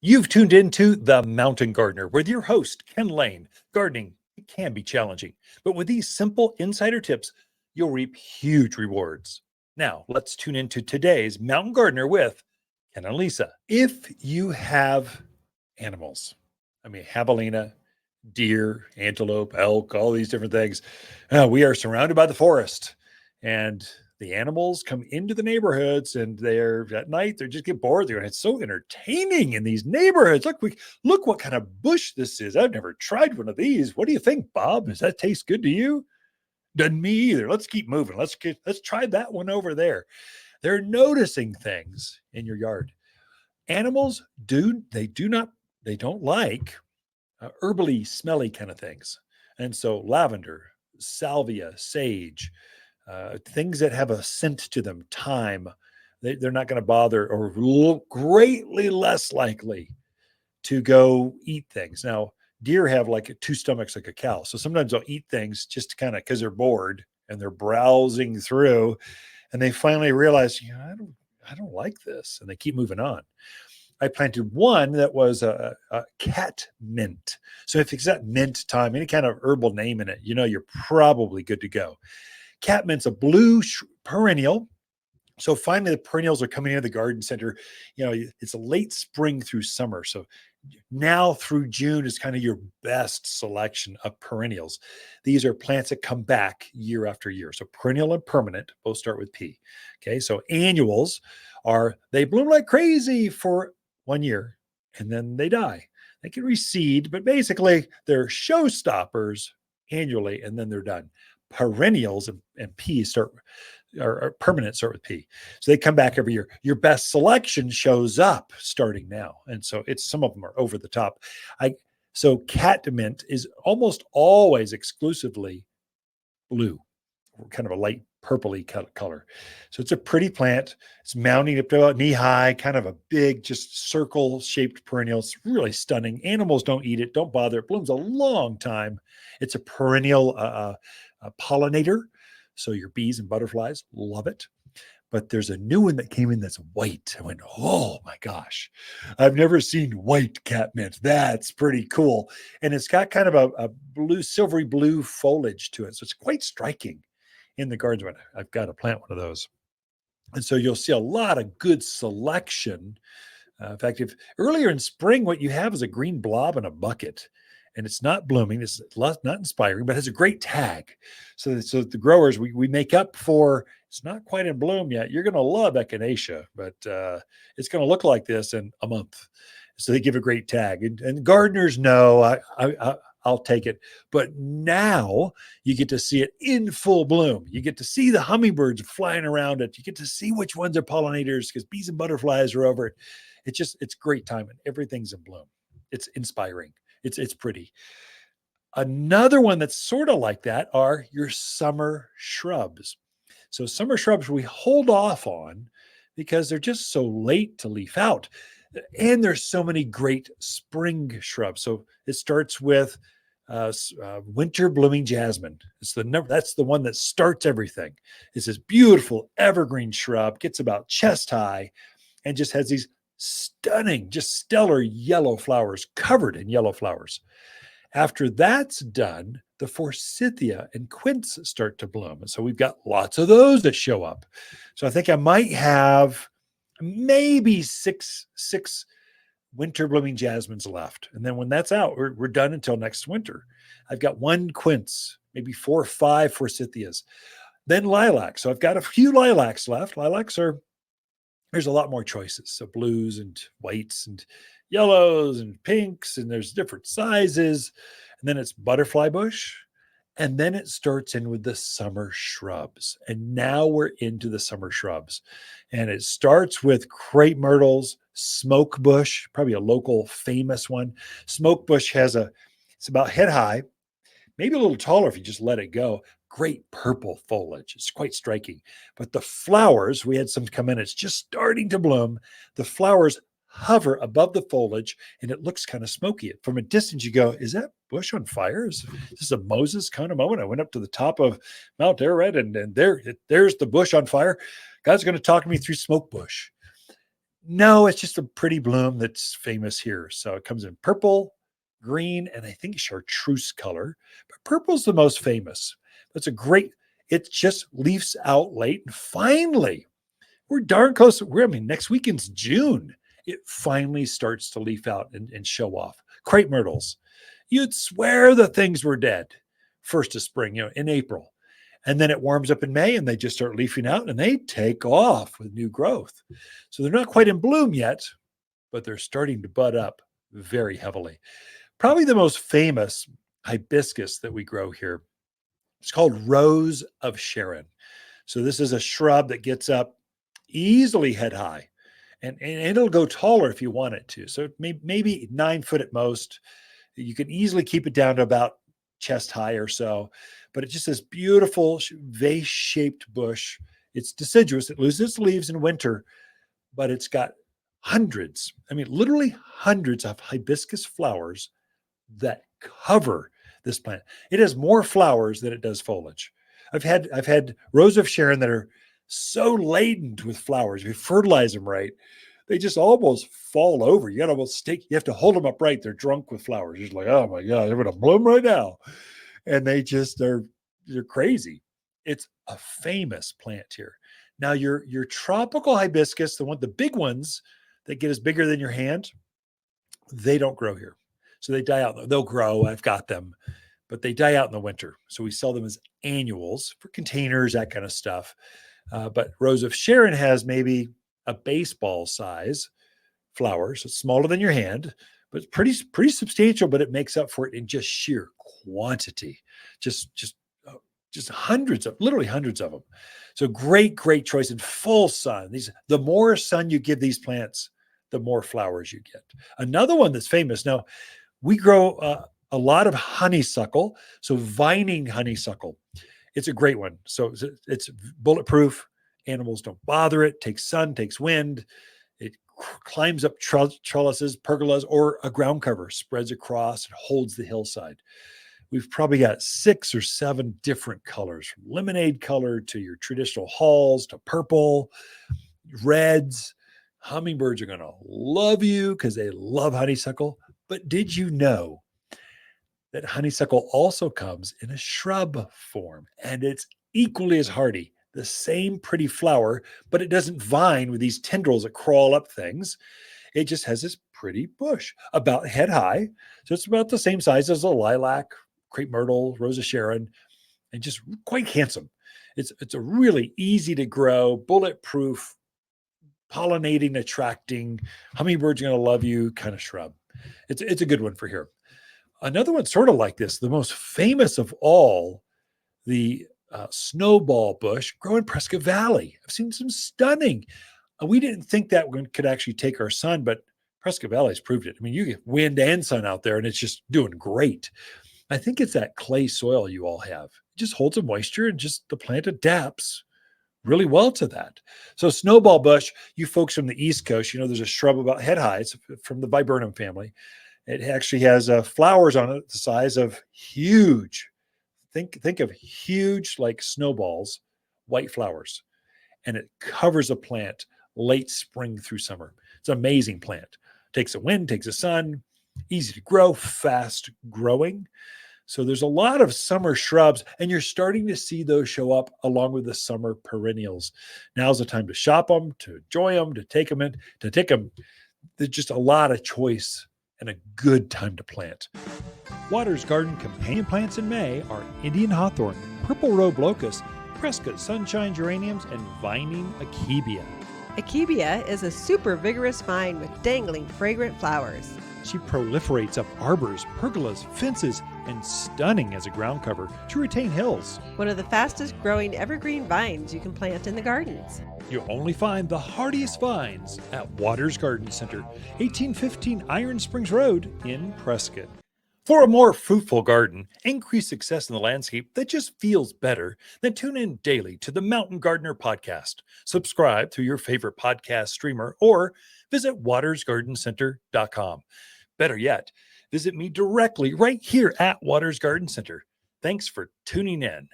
You've tuned into The Mountain Gardener with your host, Ken Lain. Gardening it can be challenging, but with these simple insider tips, you'll reap huge rewards. Now, let's tune into today's Mountain Gardener with Ken and Lisa. If you have animals, javelina, deer, antelope, elk, all these different things, we are surrounded by the forest. And the animals come into the neighborhoods and they're at night, they just get bored there. And it's so entertaining in these neighborhoods. Look what kind of bush this is. I've never tried one of these. What do you think, Bob? Does that taste good to you? Doesn't me either. Let's keep moving. Let's try that one over there. They're noticing things in your yard. Animals they don't like herbally, smelly kind of things. And so lavender, salvia, sage, things that have a scent to them, thyme, they're not going to bother or greatly less likely to go eat things. Now, deer have like two stomachs like a cow. So sometimes they'll eat things just kind of because they're bored and they're browsing through and they finally realize, I don't like this. And they keep moving on. I planted one that was a cat mint. So if it's got mint, thyme, any kind of herbal name in it, you're probably good to go. Cat mint's a blue perennial. So finally, the perennials are coming into the garden center. It's a late spring through summer. So now through June is kind of your best selection of perennials. These are plants that come back year after year. So perennial and permanent both start with P. Okay, so annuals they bloom like crazy for 1 year and then they die. They can reseed, but basically they're showstoppers annually and then they're done. Perennials and P are permanent, start with P. So they come back every year. Your best selection shows up starting now. And so some of them are over the top. So catmint is almost always exclusively blue, or kind of a light purpley color. So it's a pretty plant. It's mounting up to about knee high, kind of a big, just circle shaped perennial. It's really stunning. Animals don't eat it. Don't bother. It blooms a long time. It's a perennial pollinator. So your bees and butterflies love it. But there's a new one that came in that's white. I went, oh my gosh, I've never seen white catmint. That's pretty cool. And it's got kind of a blue, silvery blue foliage to it. So it's quite striking in the garden. I've got to plant one of those. And so you'll see a lot of good selection. In fact, if earlier in spring, what you have is a green blob in a bucket. And it's not blooming, it's not inspiring, but has a great tag. So the growers, we make up for, it's not quite in bloom yet. You're going to love echinacea, but it's going to look like this in a month. So they give a great tag. And gardeners know, I'll take it. But now you get to see it in full bloom. You get to see the hummingbirds flying around it. You get to see which ones are pollinators because bees and butterflies are over it. It's great time and everything's in bloom. It's inspiring. It's pretty. Another one that's sort of like that are your summer shrubs. So summer shrubs we hold off on because they're just so late to leaf out. And there's so many great spring shrubs. So it starts with winter blooming jasmine. That's the one that starts everything. It's this beautiful evergreen shrub, gets about chest high, and just has these stunning, just stellar yellow flowers, covered in yellow flowers. After that's done, the forsythia and quince start to bloom. And so we've got lots of those that show up. So I think I might have maybe six winter blooming jasmines left. And then when that's out, we're done until next winter. I've got one quince, maybe 4 or 5 forsythias. Then lilac. So I've got a few lilacs left. There's a lot more choices. So blues and whites and yellows and pinks, and there's different sizes. And then it's butterfly bush. And then it starts in with the summer shrubs. And now we're into the summer shrubs. And it starts with crepe myrtles, smoke bush, probably a local famous one. Smoke bush it's about head high, maybe a little taller if you just let it go. Great purple foliage. It's quite striking. But the flowers, we had some come in, it's just starting to bloom. The flowers hover above the foliage and it looks kind of smoky. From a distance, you go, is that bush on fire? Is this a Moses kind of moment? I went up to the top of Mount Ararat and there's the bush on fire. God's going to talk to me through smoke bush. No, it's just a pretty bloom that's famous here. So it comes in purple, green, and I think chartreuse color. But purple's the most famous. It's a great, it just leaves out late. And finally, we're darn close. I mean, next weekend's June. It finally starts to leaf out and show off. Crepe myrtles. You'd swear the things were dead first of spring, in April. And then it warms up in May and they just start leafing out and they take off with new growth. So they're not quite in bloom yet, but they're starting to bud up very heavily. Probably the most famous hibiscus that we grow here, it's called Rose of Sharon. So this is a shrub that gets up easily head high, and it'll go taller if you want it to. So maybe 9 foot at most. You can easily keep it down to about chest high or so, but it's just this beautiful vase-shaped bush. It's deciduous. It loses its leaves in winter, but it's got hundreds, I mean, literally hundreds of hibiscus flowers that cover this plant. It has more flowers than it does foliage. I've had Rose of Sharon that are so laden with flowers. If you fertilize them right, they just almost fall over. You got to almost you have to hold them upright. They're drunk with flowers. You're just like, oh my God, they're going to bloom right now. And they're crazy. It's a famous plant here. Now your tropical hibiscus, the big ones that get as bigger than your hand, they don't grow here. So they die out. They'll grow. I've got them, but they die out in the winter. So we sell them as annuals for containers, that kind of stuff. But Rose of Sharon has maybe a baseball size flower, so it's smaller than your hand, but pretty substantial. But it makes up for it in just sheer quantity, just literally hundreds of them. So great choice in full sun. The more sun you give these plants, the more flowers you get. Another one that's famous. Now we grow a lot of honeysuckle, so vining honeysuckle. It's a great one. So it's bulletproof. Animals don't bother it. Takes sun, takes wind. It climbs up trellises, pergolas, or a ground cover, spreads across and holds the hillside. We've probably got 6 or 7 different colors, from lemonade color to your traditional halls to purple, reds. Hummingbirds are going to love you because they love honeysuckle. But did you know that honeysuckle also comes in a shrub form, and it's equally as hardy? The same pretty flower, but it doesn't vine with these tendrils that crawl up things. It just has this pretty bush about head high. So it's about the same size as a lilac, crepe myrtle, Rose of Sharon, and just quite handsome. It's a really easy to grow, bulletproof, pollinating, attracting, hummingbirds are going to love you kind of shrub. It's a good one for here. Another one sort of like this, the most famous of all, the snowball bush grow in Prescott Valley. I've seen some stunning. We didn't think that one could actually take our sun, but Prescott Valley's proved it. I mean, you get wind and sun out there and it's just doing great. I think it's that clay soil you all have. It just holds the moisture and just the plant adapts really well to that. So snowball bush, you folks from the East Coast, there's a shrub about head high. It's from the viburnum family. It actually has flowers on it the size of huge. Think of huge, like snowballs, white flowers, and it covers a plant late spring through summer. It's an amazing plant. Takes a wind, takes a sun, easy to grow, fast growing. So there's a lot of summer shrubs, and you're starting to see those show up along with the summer perennials. Now's the time to shop them, to enjoy them, to take them in, to take them. There's just a lot of choice and a good time to plant. Waters Garden companion plants in May are Indian hawthorn, purple robe locust, Prescott sunshine geraniums, and vining akebia. Akebia is a super vigorous vine with dangling fragrant flowers. She proliferates up arbors, pergolas, fences, and stunning as a ground cover to retain hills. One of the fastest growing evergreen vines you can plant in the gardens. You'll only find the hardiest vines at Waters Garden Center, 1815 Iron Springs Road in Prescott. For a more fruitful garden, increased success in the landscape that just feels better, then tune in daily to the Mountain Gardener podcast. Subscribe through your favorite podcast streamer or visit watersgardencenter.com. Better yet, visit me directly right here at Waters Garden Center. Thanks for tuning in.